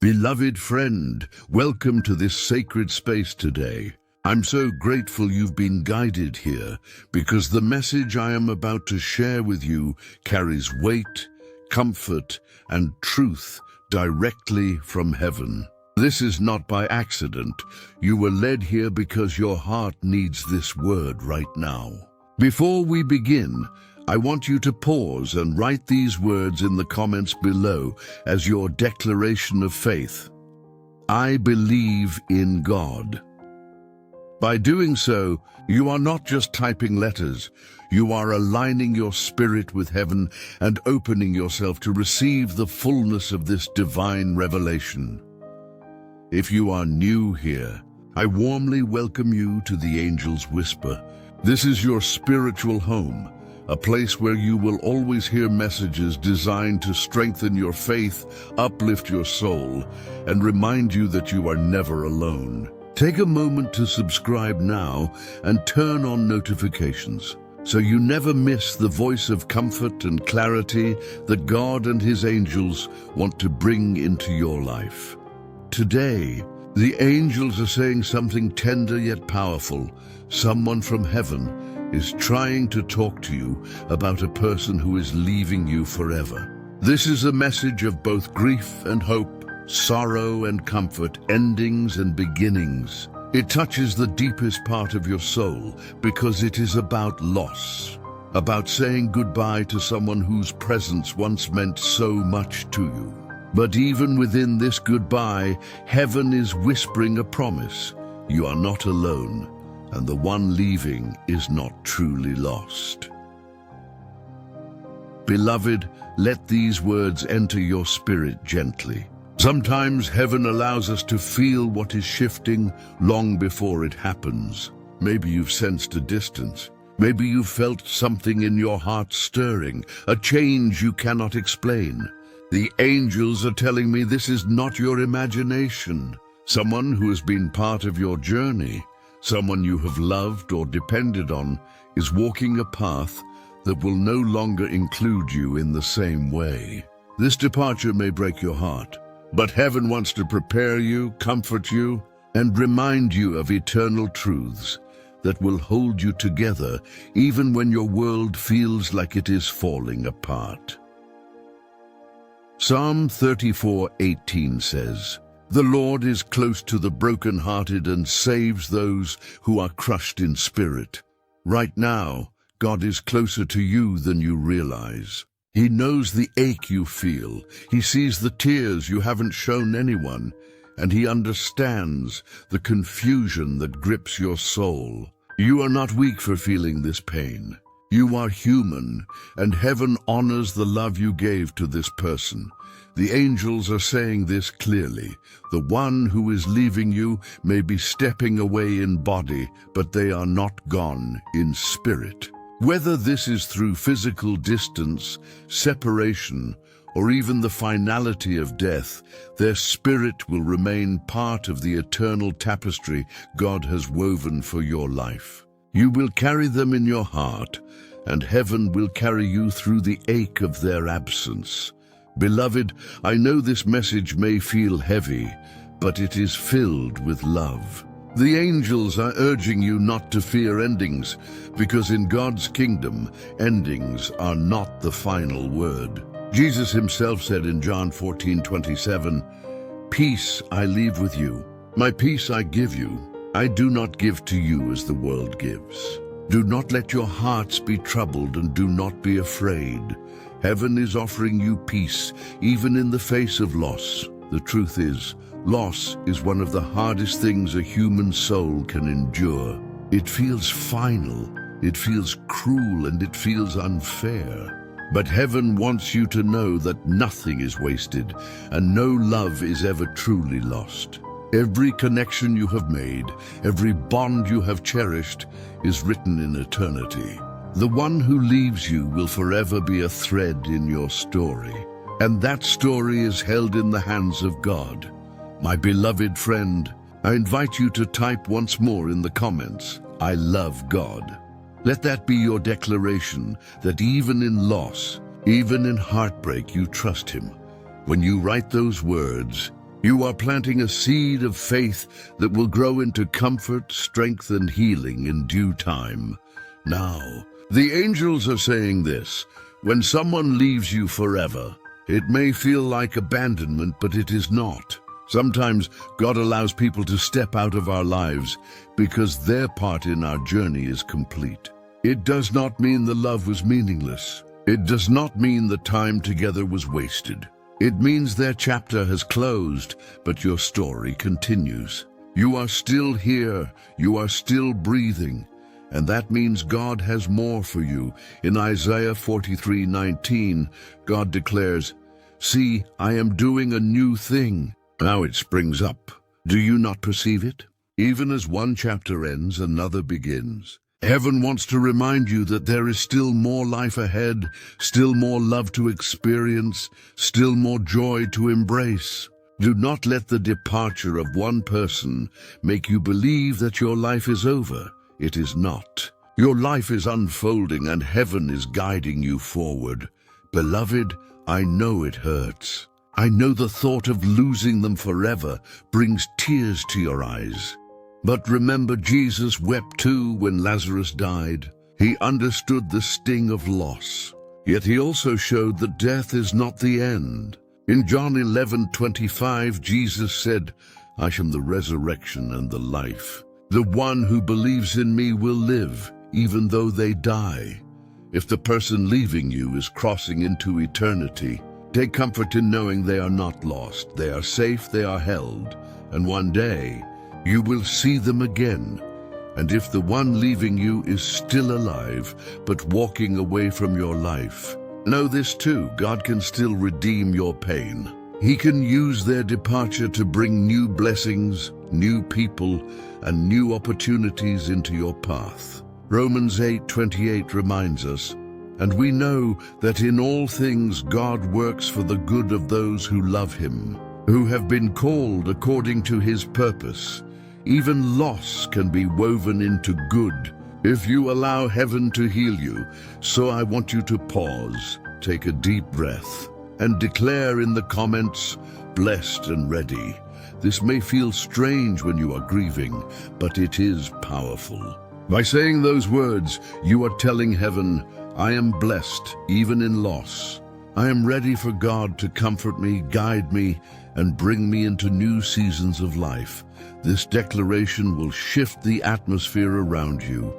Beloved friend, welcome to this sacred space today. I'm so grateful you've been guided here because the message I am about to share with you carries weight, comfort, and truth directly from heaven. This is not by accident. You were led here because your heart needs this word right now. Before we begin, I want you to pause and write these words in the comments below as your declaration of faith. I believe in God. By doing so, you are not just typing letters, you are aligning your spirit with heaven and opening yourself to receive the fullness of this divine revelation. If you are new here, I warmly welcome you to the Angel's Whisper. This is your spiritual home, a place where you will always hear messages designed to strengthen your faith, uplift your soul, and remind you that you are never alone. Take a moment to subscribe now and turn on notifications so you never miss the voice of comfort and clarity that God and His angels want to bring into your life. Today, the angels are saying something tender yet powerful. Someone from heaven is trying to talk to you about a person who is leaving you forever. This is a message of both grief and hope, sorrow and comfort, endings and beginnings. It touches the deepest part of your soul because it is about loss, about saying goodbye to someone whose presence once meant so much to you. But even within this goodbye, heaven is whispering a promise. You are not alone, and the one leaving is not truly lost. Beloved, let these words enter your spirit gently. Sometimes heaven allows us to feel what is shifting long before it happens. Maybe you've sensed a distance. Maybe you've felt something in your heart stirring, a change you cannot explain. The angels are telling me this is not your imagination. Someone who has been part of your journey, someone you have loved or depended on, is walking a path that will no longer include you in the same way. This departure may break your heart, but heaven wants to prepare you, comfort you, and remind you of eternal truths that will hold you together even when your world feels like it is falling apart. Psalm 34:18 says, "The Lord is close to the brokenhearted and saves those who are crushed in spirit." Right now, God is closer to you than you realize. He knows the ache you feel. He sees the tears you haven't shown anyone, and He understands the confusion that grips your soul. You are not weak for feeling this pain. You are human, and heaven honors the love you gave to this person. The angels are saying this clearly. The one who is leaving you may be stepping away in body, but they are not gone in spirit. Whether this is through physical distance, separation, or even the finality of death, their spirit will remain part of the eternal tapestry God has woven for your life. You will carry them in your heart, and heaven will carry you through the ache of their absence. Beloved, I know this message may feel heavy, but it is filled with love. The angels are urging you not to fear endings, because in God's kingdom, endings are not the final word. Jesus Himself said in John 14:27, "Peace I leave with you, my peace I give you. I do not give to you as the world gives. Do not let your hearts be troubled and do not be afraid." Heaven is offering you peace, even in the face of loss. The truth is, loss is one of the hardest things a human soul can endure. It feels final, it feels cruel, and it feels unfair. But heaven wants you to know that nothing is wasted, and no love is ever truly lost. Every connection you have made, every bond you have cherished, is written in eternity. The one who leaves you will forever be a thread in your story, and that story is held in the hands of God. My beloved friend, I invite you to type once more in the comments, "I love God." Let that be your declaration that even in loss, even in heartbreak, you trust Him. When you write those words, You are planting a seed of faith that will grow into comfort, strength, and healing in due time. Now, the angels are saying this: when someone leaves you forever, it may feel like abandonment, but it is not. Sometimes God allows people to step out of our lives because their part in our journey is complete. It does not mean the love was meaningless. It does not mean the time together was wasted. It means their chapter has closed, but your story continues. You are still here, you are still breathing, and that means God has more for you. In Isaiah 43:19, God declares, "See, I am doing a new thing. Now it springs up. Do you not perceive it?" Even as one chapter ends, another begins. Heaven wants to remind you that there is still more life ahead, still more love to experience, still more joy to embrace. Do not let the departure of one person make you believe that your life is over. It is not. Your life is unfolding and heaven is guiding you forward. Beloved, I know it hurts. I know the thought of losing them forever brings tears to your eyes. But remember, Jesus wept too when Lazarus died. He understood the sting of loss. Yet he also showed that death is not the end. In John 11:25, Jesus said, "I am the resurrection and the life. The one who believes in me will live, even though they die." If the person leaving you is crossing into eternity, take comfort in knowing they are not lost. They are safe, they are held, and one day you will see them again. And if the one leaving you is still alive, but walking away from your life, know this too: God can still redeem your pain. He can use their departure to bring new blessings, new people, and new opportunities into your path. Romans 8:28 reminds us, "And we know that in all things God works for the good of those who love him, who have been called according to his purpose." Even loss can be woven into good if you allow heaven to heal you. So I want you to pause, take a deep breath, and declare in the comments, "Blessed and ready." This may feel strange when you are grieving, but it is powerful. By saying those words, you are telling heaven, "I am blessed even in loss. I am ready for God to comfort me, guide me, and bring me into new seasons of life." This declaration will shift the atmosphere around you.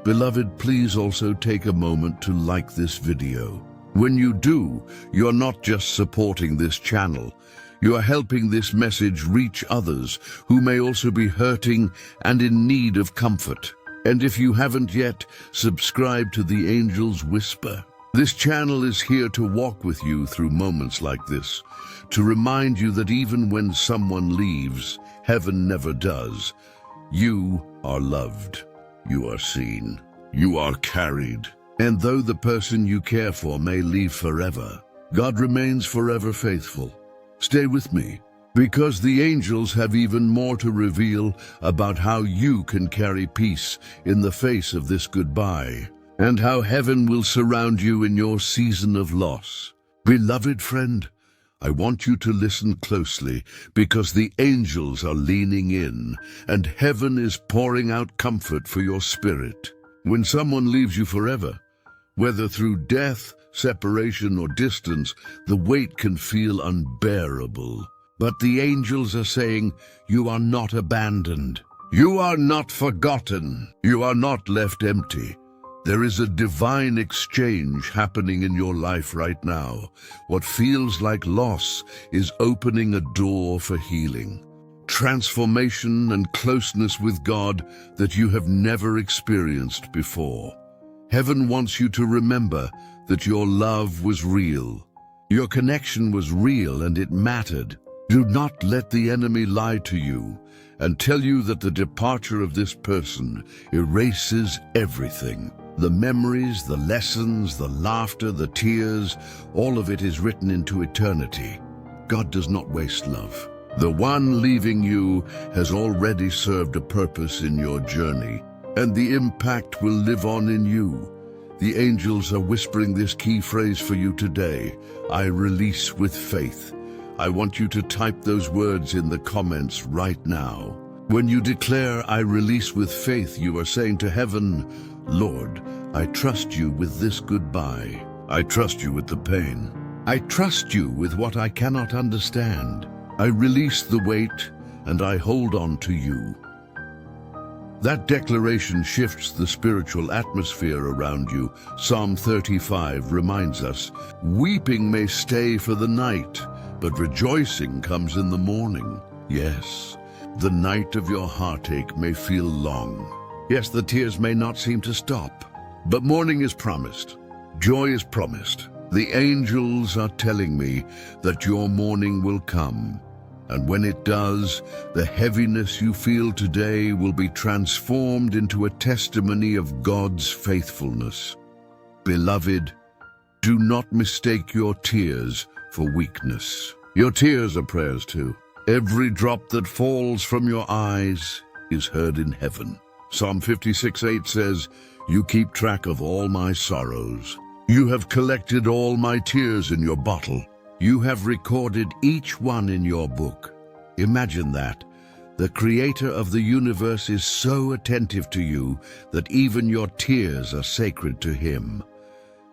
Beloved, please also take a moment to like this video. When you do, you're not just supporting this channel, you are helping this message reach others who may also be hurting and in need of comfort. And if you haven't yet, subscribe to the Angel's Whisper. This channel is here to walk with you through moments like this, to remind you that even when someone leaves, heaven never does. You are loved, you are seen, you are carried. And though the person you care for may leave forever, God remains forever faithful. Stay with me, because the angels have even more to reveal about how you can carry peace in the face of this goodbye, and how heaven will surround you in your season of loss. Beloved friend, I want you to listen closely, because the angels are leaning in, and heaven is pouring out comfort for your spirit. When someone leaves you forever, whether through death, separation, or distance, the weight can feel unbearable. But the angels are saying, you are not abandoned. You are not forgotten. You are not left empty. There is a divine exchange happening in your life right now. What feels like loss is opening a door for healing, transformation, and closeness with God that you have never experienced before. Heaven wants you to remember that your love was real. Your connection was real and it mattered. Do not let the enemy lie to you and tell you that the departure of this person erases everything. The memories, the lessons, the laughter, the tears, all of it is written into eternity. God does not waste love. The one leaving you has already served a purpose in your journey, and the impact will live on in you. The angels are whispering this key phrase for you today: I release with faith. I want you to type those words in the comments right now. When you declare, "I release with faith," you are saying to heaven, "Lord, I trust you with this goodbye. I trust you with the pain. I trust you with what I cannot understand. I release the weight and I hold on to you." That declaration shifts the spiritual atmosphere around you. Psalm 35 reminds us, "Weeping may stay for the night, but rejoicing comes in the morning." Yes, the night of your heartache may feel long. Yes, the tears may not seem to stop, but morning is promised. Joy is promised. The angels are telling me that your morning will come. And when it does, the heaviness you feel today will be transformed into a testimony of God's faithfulness. Beloved, do not mistake your tears for weakness. Your tears are prayers too. Every drop that falls from your eyes is heard in heaven. Psalm 56:8 says, "You keep track of all my sorrows. You have collected all my tears in your bottle. You have recorded each one in your book." Imagine that. The Creator of the universe is so attentive to you that even your tears are sacred to Him.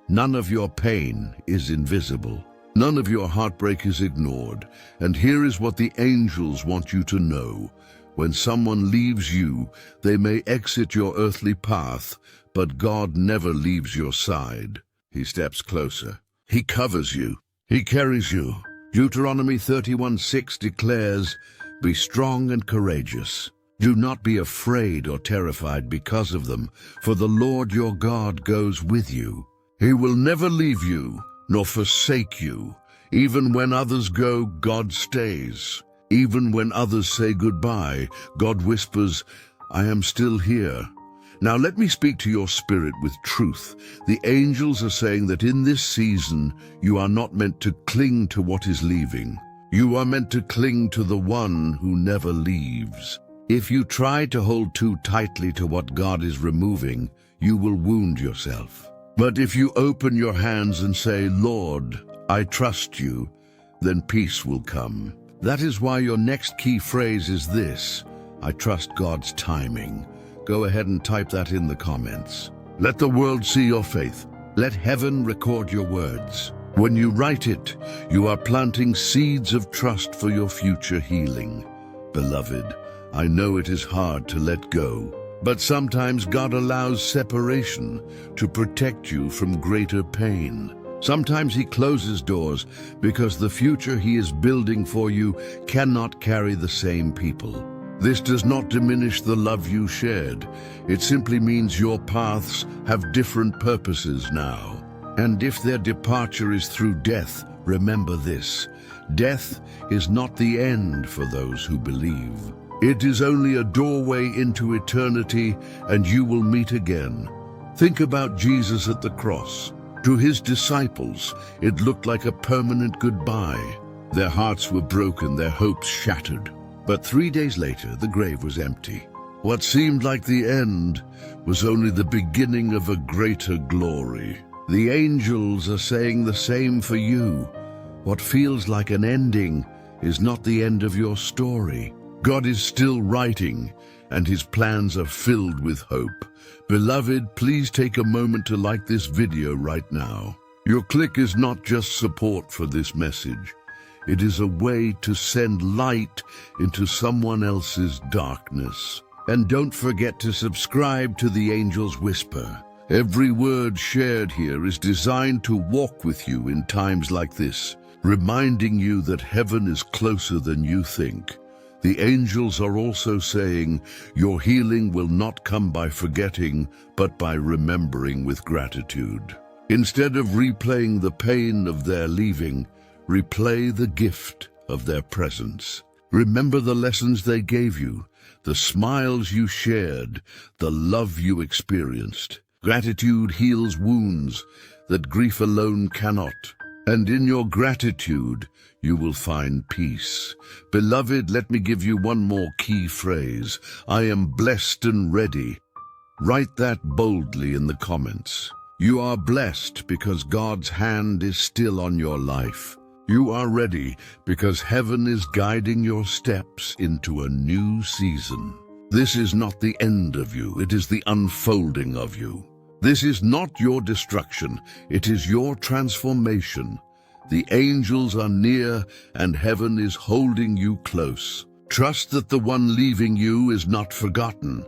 None of your pain is invisible. None of your heartbreak is ignored. And here is what the angels want you to know. When someone leaves you, they may exit your earthly path, but God never leaves your side. He steps closer. He covers you. He carries you. Deuteronomy 31:6 declares, "Be strong and courageous. Do not be afraid or terrified because of them, for the Lord your God goes with you. He will never leave you nor forsake you. Even when others go, God stays. Even when others say goodbye, God whispers, 'I am still here.'" Now let me speak to your spirit with truth. The angels are saying that in this season, you are not meant to cling to what is leaving. You are meant to cling to the one who never leaves. If you try to hold too tightly to what God is removing, you will wound yourself. But if you open your hands and say, "Lord, I trust you," then peace will come. That is why your next key phrase is this: "I trust God's timing." Go ahead and type that in the comments. Let the world see your faith. Let heaven record your words. When you write it, you are planting seeds of trust for your future healing. Beloved, I know it is hard to let go, but sometimes God allows separation to protect you from greater pain. Sometimes He closes doors because the future He is building for you cannot carry the same people. This does not diminish the love you shared. It simply means your paths have different purposes now. And if their departure is through death, remember this: death is not the end for those who believe. It is only a doorway into eternity, and you will meet again. Think about Jesus at the cross. To His disciples, it looked like a permanent goodbye. Their hearts were broken, their hopes shattered. But 3 days later, the grave was empty. What seemed like the end was only the beginning of a greater glory. The angels are saying the same for you. What feels like an ending is not the end of your story. God is still writing, and His plans are filled with hope. Beloved, please take a moment to like this video right now. Your click is not just support for this message. It is a way to send light into someone else's darkness. And don't forget to subscribe to the Angel's Whisper. Every word shared here is designed to walk with you in times like this, reminding you that heaven is closer than you think. The angels are also saying, your healing will not come by forgetting, but by remembering with gratitude. Instead of replaying the pain of their leaving, replay the gift of their presence. Remember the lessons they gave you, the smiles you shared, the love you experienced. Gratitude heals wounds that grief alone cannot. And in your gratitude, you will find peace. Beloved, let me give you one more key phrase. I am blessed and ready. Write that boldly in the comments. You are blessed because God's hand is still on your life. You are ready because heaven is guiding your steps into a new season. This is not the end of you, it is the unfolding of you. This is not your destruction, it is your transformation. The angels are near and heaven is holding you close. Trust that the one leaving you is not forgotten,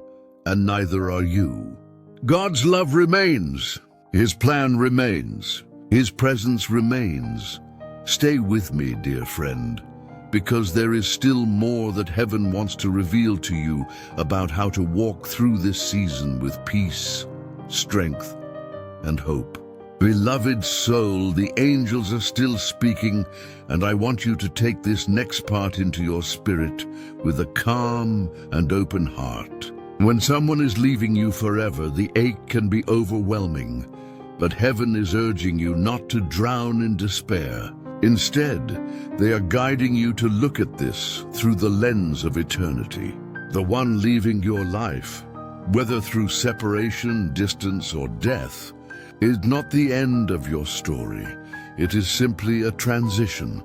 and neither are you. God's love remains. His plan remains. His presence remains. Stay with me, dear friend, because there is still more that heaven wants to reveal to you about how to walk through this season with peace, strength, and hope. Beloved soul, the angels are still speaking, and I want you to take this next part into your spirit with a calm and open heart. When someone is leaving you forever, the ache can be overwhelming, but heaven is urging you not to drown in despair. Instead, they are guiding you to look at this through the lens of eternity. The one leaving your life, whether through separation, distance, or death, is not the end of your story. It is simply a transition.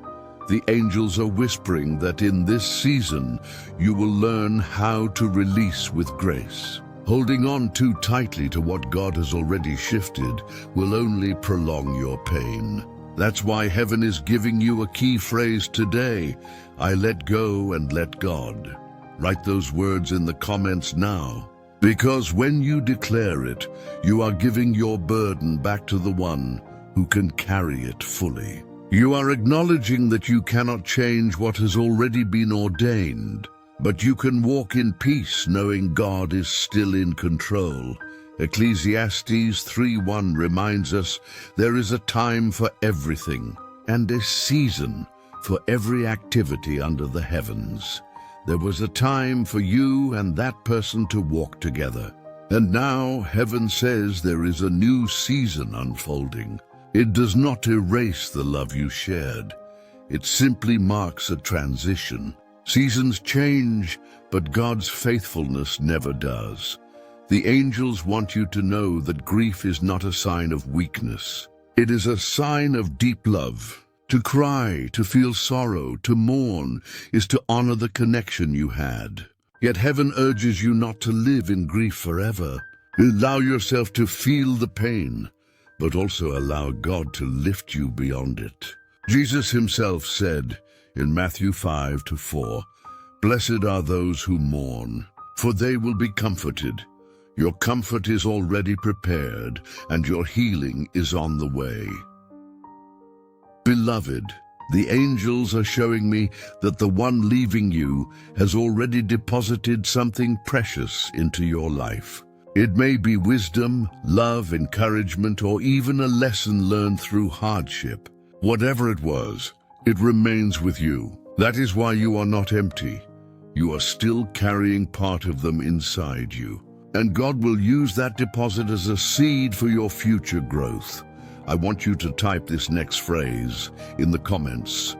The angels are whispering that in this season you will learn how to release with grace. Holding on too tightly to what God has already shifted will only prolong your pain. That's why heaven is giving you a key phrase today: I let go and let God. Write those words in the comments now. Because when you declare it, you are giving your burden back to the one who can carry it fully. You are acknowledging that you cannot change what has already been ordained, but you can walk in peace knowing God is still in control. Ecclesiastes 3:1 reminds us there is a time for everything and a season for every activity under the heavens. There was a time for you and that person to walk together. And now heaven says there is a new season unfolding. It does not erase the love you shared. It simply marks a transition. Seasons change, but God's faithfulness never does. The angels want you to know that grief is not a sign of weakness. It is a sign of deep love. To cry, to feel sorrow, to mourn, is to honor the connection you had. Yet heaven urges you not to live in grief forever. Allow yourself to feel the pain, but also allow God to lift you beyond it. Jesus himself said in Matthew 5:4, "Blessed are those who mourn, for they will be comforted. Your comfort is already prepared, and your healing is on the way." Beloved, the angels are showing me that the one leaving you has already deposited something precious into your life. It may be wisdom, love, encouragement, or even a lesson learned through hardship. Whatever it was, it remains with you. That is why you are not empty. You are still carrying part of them inside you. And God will use that deposit as a seed for your future growth. I want you to type this next phrase in the comments.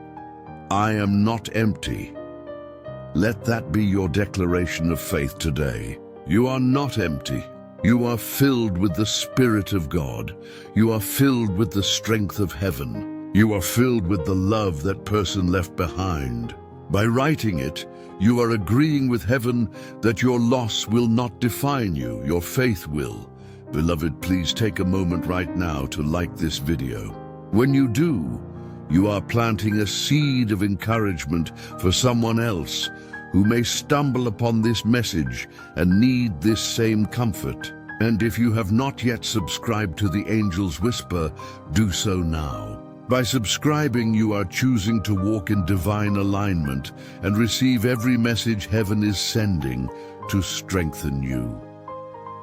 I am not empty. Let that be your declaration of faith today. You are not empty. You are filled with the Spirit of God. You are filled with the strength of heaven. You are filled with the love that person left behind. By writing it, you are agreeing with heaven that your loss will not define you, your faith will. Beloved, please take a moment right now to like this video. When you do, you are planting a seed of encouragement for someone else who may stumble upon this message and need this same comfort. And if you have not yet subscribed to the Angel's Whisper, do so now. By subscribing, you are choosing to walk in divine alignment and receive every message heaven is sending to strengthen you.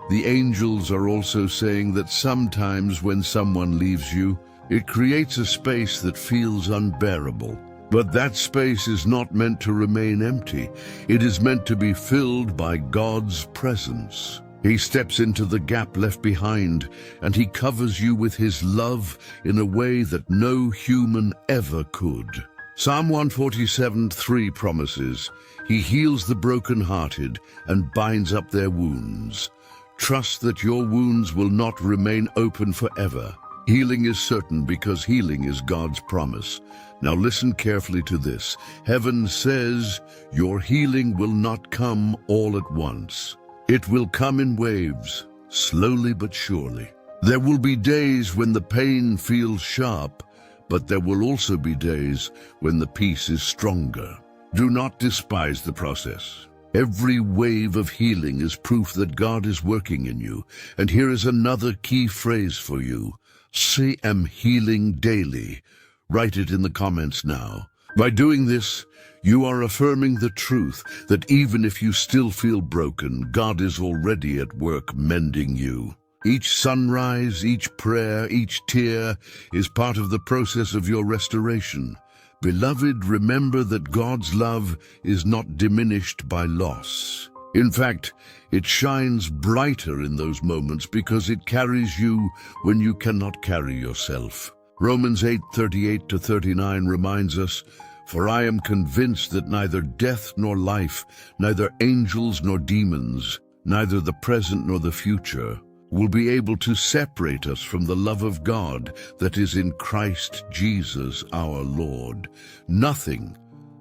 The angels are also saying that sometimes when someone leaves you, it creates a space that feels unbearable. But that space is not meant to remain empty. It is meant to be filled by God's presence. He steps into the gap left behind, and he covers you with his love in a way that no human ever could. Psalm 147:3 promises, he heals the brokenhearted and binds up their wounds. Trust that your wounds will not remain open forever. Healing is certain because healing is God's promise. Now listen carefully to this. Heaven says your healing will not come all at once. It will come in waves, slowly but surely. There will be days when the pain feels sharp, but there will also be days when the peace is stronger. Do not despise the process. Every wave of healing is proof that God is working in you. And here is another key phrase for you. Say, "I'm healing daily." Write it in the comments now. By doing this, you are affirming the truth that even if you still feel broken, God is already at work mending you. Each sunrise, each prayer, each tear is part of the process of your restoration. Beloved, remember that God's love is not diminished by loss. In fact, it shines brighter in those moments because it carries you when you cannot carry yourself. Romans 8:38-39 reminds us, "For I am convinced that neither death nor life, neither angels nor demons, neither the present nor the future, will be able to separate us from the love of God that is in Christ Jesus our Lord." Nothing,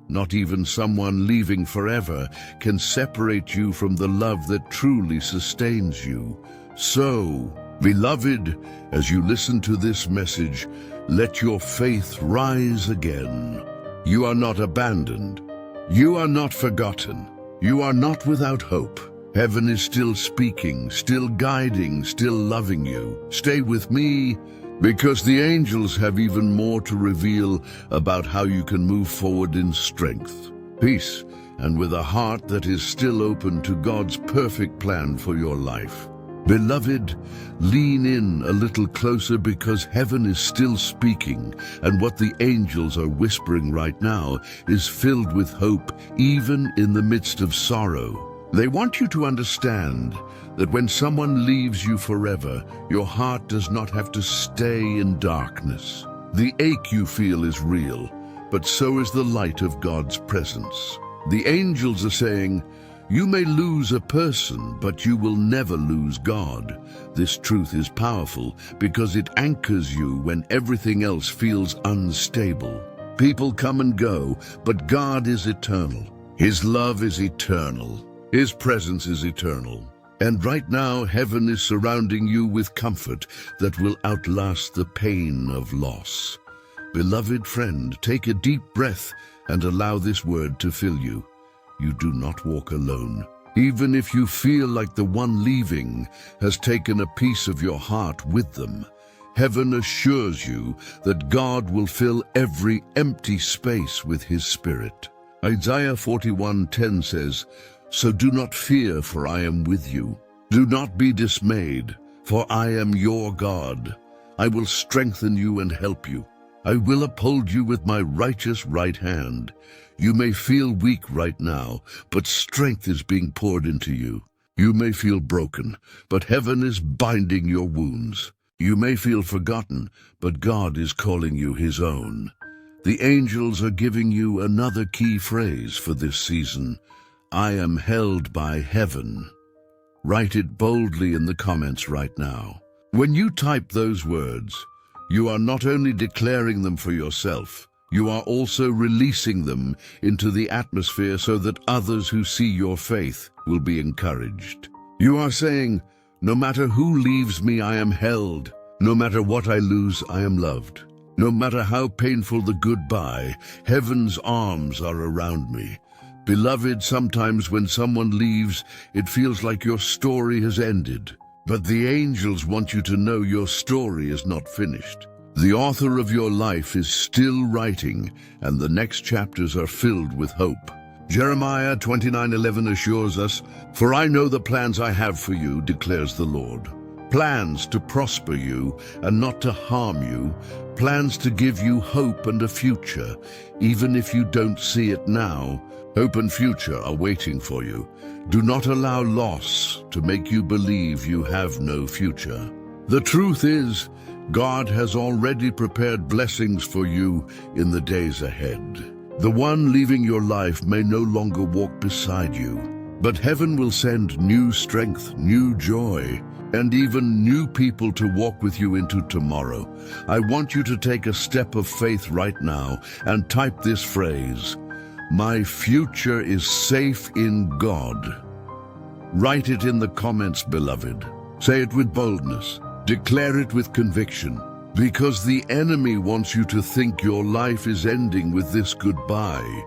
not even someone leaving forever, can separate you from the love that truly sustains you. So, beloved, as you listen to this message, let your faith rise again. You are not abandoned. You are not forgotten. You are not without hope. Heaven is still speaking, still guiding, still loving you. Stay with me, because the angels have even more to reveal about how you can move forward in strength, peace, and with a heart that is still open to God's perfect plan for your life. Beloved, lean in a little closer because heaven is still speaking, and what the angels are whispering right now is filled with hope, even in the midst of sorrow. They want you to understand that when someone leaves you forever, your heart does not have to stay in darkness. The ache you feel is real, but so is the light of God's presence. The angels are saying, "You may lose a person, but you will never lose God." This truth is powerful because it anchors you when everything else feels unstable. People come and go, but God is eternal. His love is eternal. His presence is eternal. And right now, heaven is surrounding you with comfort that will outlast the pain of loss. Beloved friend, take a deep breath and allow this word to fill you. You do not walk alone. Even if you feel like the one leaving has taken a piece of your heart with them, heaven assures you that God will fill every empty space with His Spirit. Isaiah 41:10 says, "So do not fear, for I am with you. Do not be dismayed, for I am your God. I will strengthen you and help you. I will uphold you with my righteous right hand." You may feel weak right now, but strength is being poured into you. You may feel broken, but heaven is binding your wounds. You may feel forgotten, but God is calling you His own. The angels are giving you another key phrase for this season. I am held by heaven. Write it boldly in the comments right now. When you type those words, you are not only declaring them for yourself, you are also releasing them into the atmosphere so that others who see your faith will be encouraged. You are saying, no matter who leaves me, I am held. No matter what I lose, I am loved. No matter how painful the goodbye, heaven's arms are around me. Beloved, sometimes when someone leaves, it feels like your story has ended. But the angels want you to know your story is not finished. The author of your life is still writing, and the next chapters are filled with hope. Jeremiah 29:11 assures us, "For I know the plans I have for you, declares the Lord. Plans to prosper you and not to harm you, plans to give you hope and a future, even if you don't see it now. Hope and future are waiting for you. Do not allow loss to make you believe you have no future." The truth is, God has already prepared blessings for you in the days ahead. The one leaving your life may no longer walk beside you, but heaven will send new strength, new joy, and even new people to walk with you into tomorrow. I want you to take a step of faith right now and type this phrase: "My future is safe in God." Write it in the comments, beloved. Say it with boldness. Declare it with conviction. Because the enemy wants you to think your life is ending with this goodbye.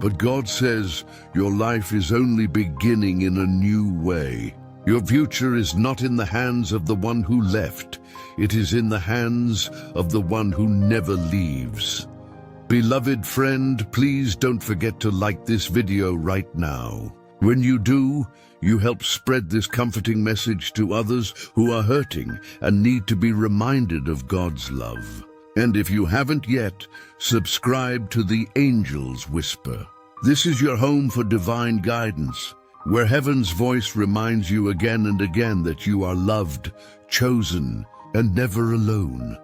But God says your life is only beginning in a new way. Your future is not in the hands of the one who left. It is in the hands of the one who never leaves. Beloved friend, please don't forget to like this video right now. When you do, you help spread this comforting message to others who are hurting and need to be reminded of God's love. And if you haven't yet, subscribe to the Angel's Whisper. This is your home for divine guidance, where heaven's voice reminds you again and again that you are loved, chosen, and never alone.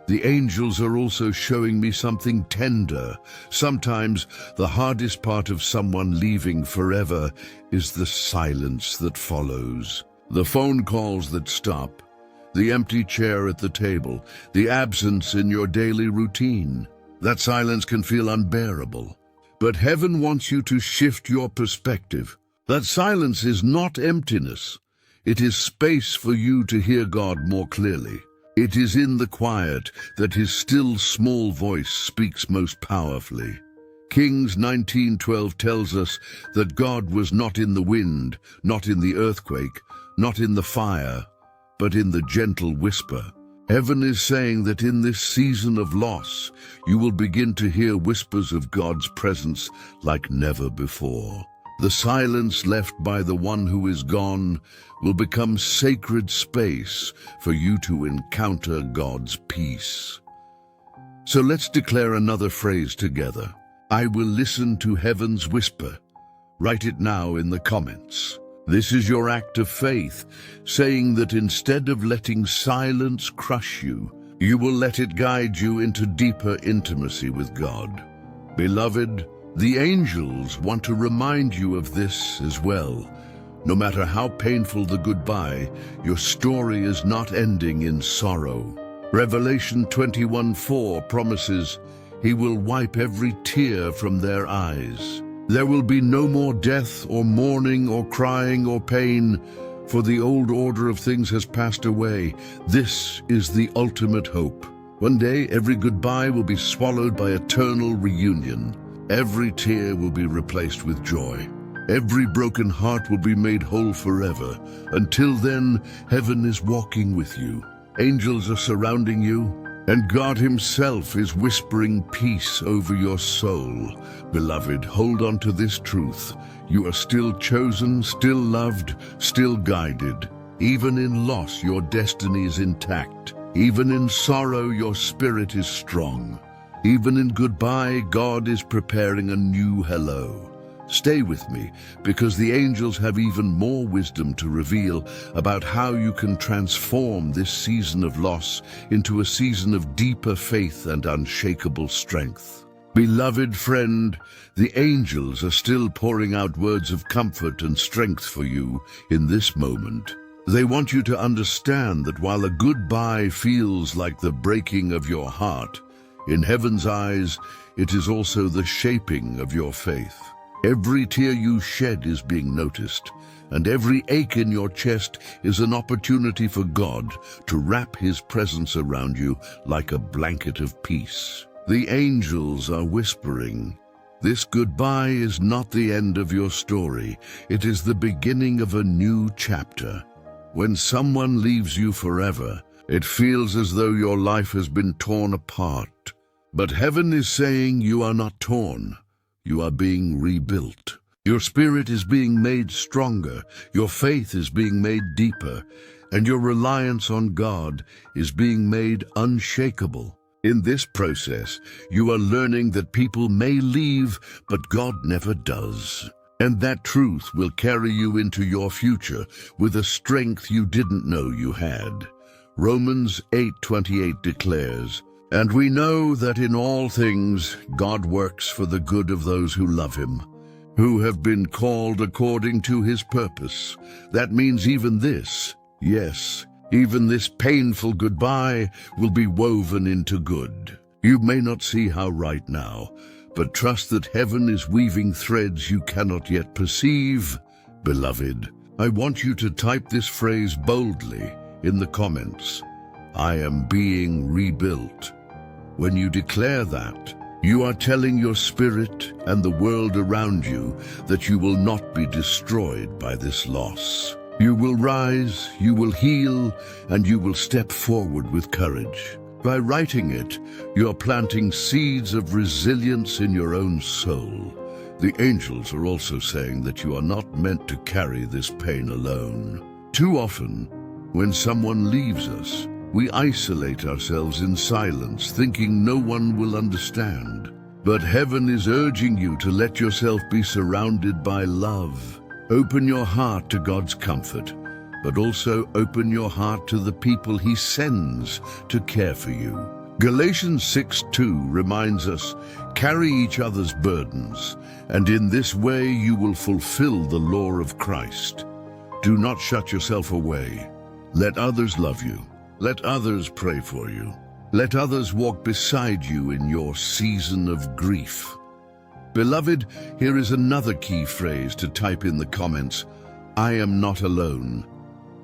The angels are also showing me something tender. Sometimes the hardest part of someone leaving forever is the silence that follows. The phone calls that stop, the empty chair at the table, the absence in your daily routine. That silence can feel unbearable. But heaven wants you to shift your perspective. That silence is not emptiness. It is space for you to hear God more clearly. It is in the quiet that his still small voice speaks most powerfully. Kings 19:12 tells us that God was not in the wind, not in the earthquake, not in the fire, but in the gentle whisper. Heaven is saying that in this season of loss, you will begin to hear whispers of God's presence like never before. The silence left by the one who is gone will become sacred space for you to encounter God's peace. So let's declare another phrase together. I will listen to heaven's whisper. Write it now in the comments. This is your act of faith, saying that instead of letting silence crush you, you will let it guide you into deeper intimacy with God. Beloved, the angels want to remind you of this as well. No matter how painful the goodbye, your story is not ending in sorrow. Revelation 21:4 promises, "He will wipe every tear from their eyes." There will be no more death or mourning or crying or pain, for the old order of things has passed away. This is the ultimate hope. One day, every goodbye will be swallowed by eternal reunion. Every tear will be replaced with joy. Every broken heart will be made whole forever. Until then, heaven is walking with you. Angels are surrounding you, and God himself is whispering peace over your soul. Beloved, hold on to this truth. You are still chosen, still loved, still guided. Even in loss, your destiny is intact. Even in sorrow, your spirit is strong. Even in goodbye, God is preparing a new hello. Stay with me, because the angels have even more wisdom to reveal about how you can transform this season of loss into a season of deeper faith and unshakable strength. Beloved friend, the angels are still pouring out words of comfort and strength for you in this moment. They want you to understand that while a goodbye feels like the breaking of your heart, in heaven's eyes, it is also the shaping of your faith. Every tear you shed is being noticed, and every ache in your chest is an opportunity for God to wrap his presence around you like a blanket of peace. The angels are whispering, "This goodbye is not the end of your story. It is the beginning of a new chapter." When someone leaves you forever, it feels as though your life has been torn apart. But heaven is saying you are not torn. You are being rebuilt. Your spirit is being made stronger, your faith is being made deeper, and your reliance on God is being made unshakable. In this process, you are learning that people may leave, but God never does. And that truth will carry you into your future with a strength you didn't know you had. Romans 8:28 declares, "And we know that in all things God works for the good of those who love him, who have been called according to his purpose." That means even this. Yes, even this painful goodbye will be woven into good. You may not see how right now, but trust that heaven is weaving threads you cannot yet perceive. Beloved, I want you to type this phrase boldly in the comments. I am being rebuilt. When you declare that, you are telling your spirit and the world around you that you will not be destroyed by this loss. You will rise, you will heal, and you will step forward with courage. By writing it, you are planting seeds of resilience in your own soul. The angels are also saying that you are not meant to carry this pain alone. Too often, when someone leaves us, we isolate ourselves in silence, thinking no one will understand. But heaven is urging you to let yourself be surrounded by love. Open your heart to God's comfort, but also open your heart to the people He sends to care for you. Galatians 6:2 reminds us, carry each other's burdens, and in this way you will fulfill the law of Christ. Do not shut yourself away. Let others love you. Let others pray for you. Let others walk beside you in your season of grief. Beloved, here is another key phrase to type in the comments. I am not alone.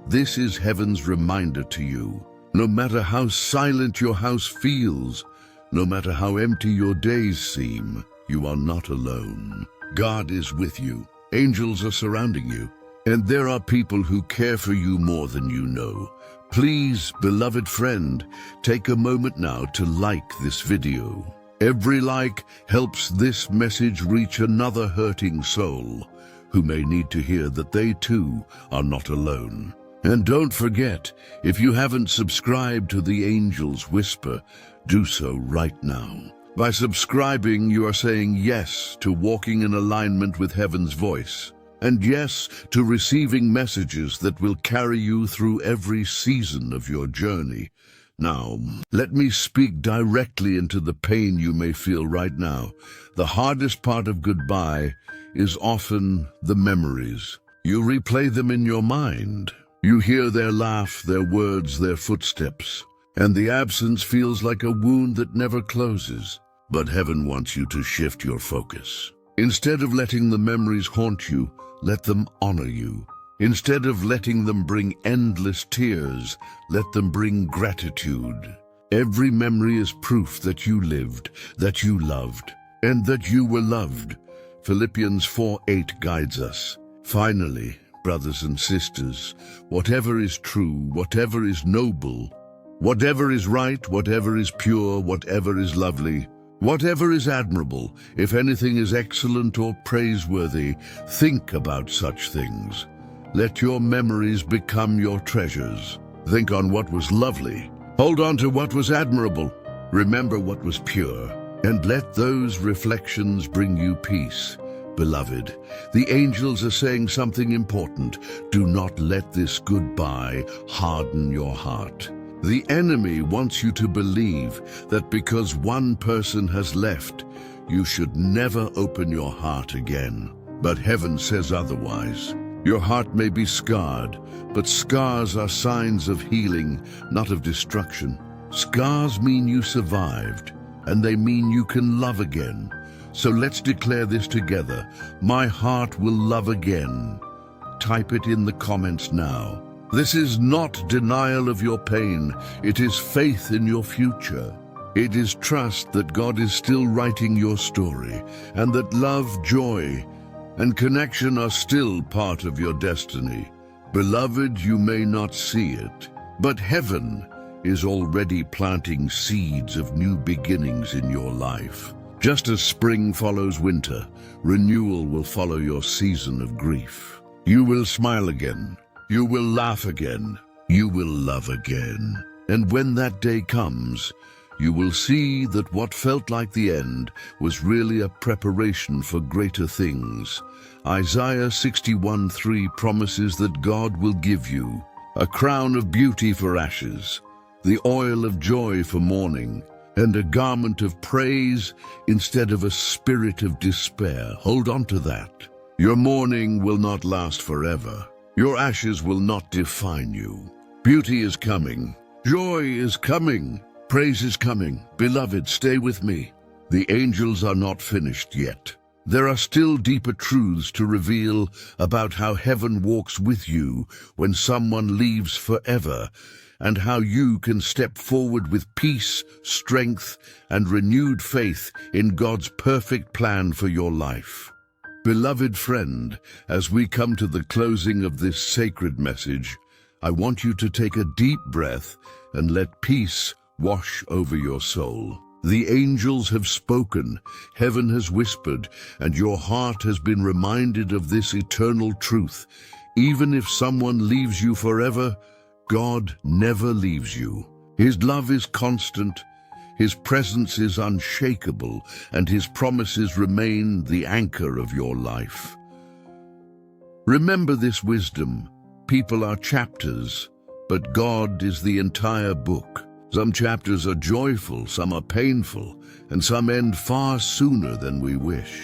This is heaven's reminder to you. No matter how silent your house feels, no matter how empty your days seem, you are not alone. God is with you. Angels are surrounding you. And there are people who care for you more than you know. Please, beloved friend, take a moment now to like this video. Every like helps this message reach another hurting soul who may need to hear that they too are not alone. And don't forget, if you haven't subscribed to the Angel's Whisper, do so right now. By subscribing, you are saying yes to walking in alignment with heaven's voice, and yes to receiving messages that will carry you through every season of your journey. Now, let me speak directly into the pain you may feel right now. The hardest part of goodbye is often the memories. You replay them in your mind. You hear their laugh, their words, their footsteps, and the absence feels like a wound that never closes. But heaven wants you to shift your focus. Instead of letting the memories haunt you, let them honor you. Instead of letting them bring endless tears, let them bring gratitude. Every memory is proof that you lived, that you loved, and that you were loved. Philippians 4:8 guides us. Finally, brothers and sisters, whatever is true, whatever is noble, whatever is right, whatever is pure, whatever is lovely, whatever is admirable, if anything is excellent or praiseworthy, think about such things. Let your memories become your treasures. Think on what was lovely. Hold on to what was admirable. Remember what was pure. And let those reflections bring you peace. Beloved, the angels are saying something important. Do not let this goodbye harden your heart. The enemy wants you to believe that because one person has left, you should never open your heart again. But heaven says otherwise. Your heart may be scarred, but scars are signs of healing, not of destruction. Scars mean you survived, and they mean you can love again. So let's declare this together. My heart will love again. Type it in the comments now. This is not denial of your pain. It is faith in your future. It is trust that God is still writing your story, and that love, joy, and connection are still part of your destiny. Beloved, you may not see it, but heaven is already planting seeds of new beginnings in your life. Just as spring follows winter, renewal will follow your season of grief. You will smile again. You will laugh again. You will love again. And when that day comes, you will see that what felt like the end was really a preparation for greater things. Isaiah 61:3 promises that God will give you a crown of beauty for ashes, the oil of joy for mourning, and a garment of praise instead of a spirit of despair. Hold on to that. Your mourning will not last forever. Your ashes will not define you. Beauty is coming. Joy is coming. Praise is coming. Beloved, stay with me. The angels are not finished yet. There are still deeper truths to reveal about how heaven walks with you when someone leaves forever, and how you can step forward with peace, strength, and renewed faith in God's perfect plan for your life. Beloved friend, as we come to the closing of this sacred message, I want you to take a deep breath and let peace wash over your soul. The angels have spoken, heaven has whispered, and your heart has been reminded of this eternal truth. Even if someone leaves you forever, God never leaves you. His love is constant, His presence is unshakable, and His promises remain the anchor of your life. Remember this wisdom. People are chapters, but God is the entire book. Some chapters are joyful, some are painful, and some end far sooner than we wish.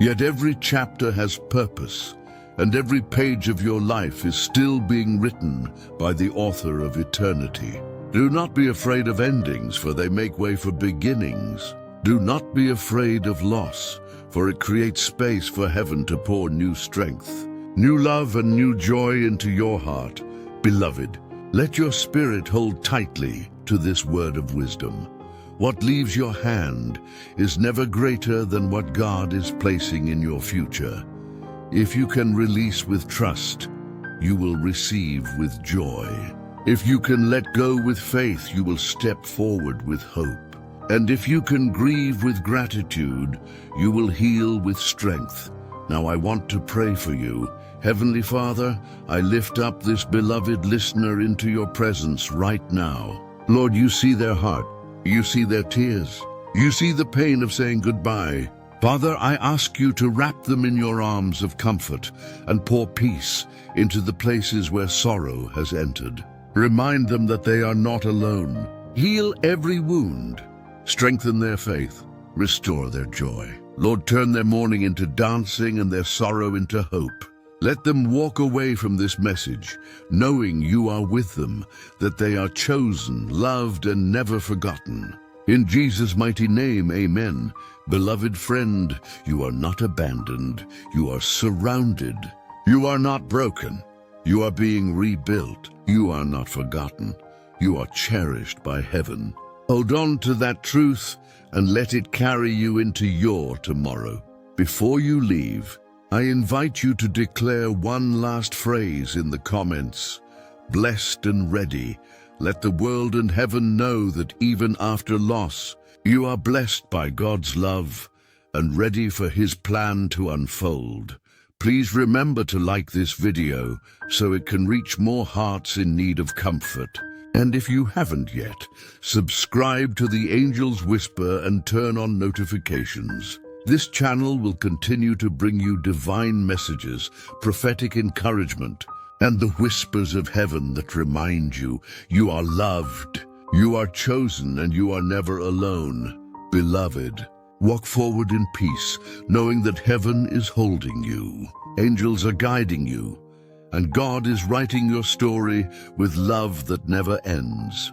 Yet every chapter has purpose, and every page of your life is still being written by the author of eternity. Do not be afraid of endings, for they make way for beginnings. Do not be afraid of loss, for it creates space for heaven to pour new strength, new love and new joy into your heart. Beloved, let your spirit hold tightly to this word of wisdom. What leaves your hand is never greater than what God is placing in your future. If you can release with trust, you will receive with joy. If you can let go with faith, you will step forward with hope. And if you can grieve with gratitude, you will heal with strength. Now I want to pray for you. Heavenly Father, I lift up this beloved listener into your presence right now. Lord, you see their heart. You see their tears. You see the pain of saying goodbye. Father, I ask you to wrap them in your arms of comfort and pour peace into the places where sorrow has entered. Remind them that they are not alone. Heal every wound. Strengthen their faith. Restore their joy. Lord, turn their mourning into dancing and their sorrow into hope. Let them walk away from this message, knowing you are with them, that they are chosen, loved, and never forgotten. In Jesus' mighty name, amen. Beloved friend, you are not abandoned. You are surrounded. You are not broken. You are being rebuilt. You are not forgotten. You are cherished by heaven. Hold on to that truth and let it carry you into your tomorrow. Before you leave, I invite you to declare one last phrase in the comments. Blessed and ready. Let the world and heaven know that even after loss, you are blessed by God's love and ready for His plan to unfold. Please remember to like this video so it can reach more hearts in need of comfort. And if you haven't yet, subscribe to the Angel's Whisper and turn on notifications. This channel will continue to bring you divine messages, prophetic encouragement, and the whispers of heaven that remind you you are loved, you are chosen, and you are never alone. Beloved, walk forward in peace, knowing that heaven is holding you, angels are guiding you, and God is writing your story with love that never ends.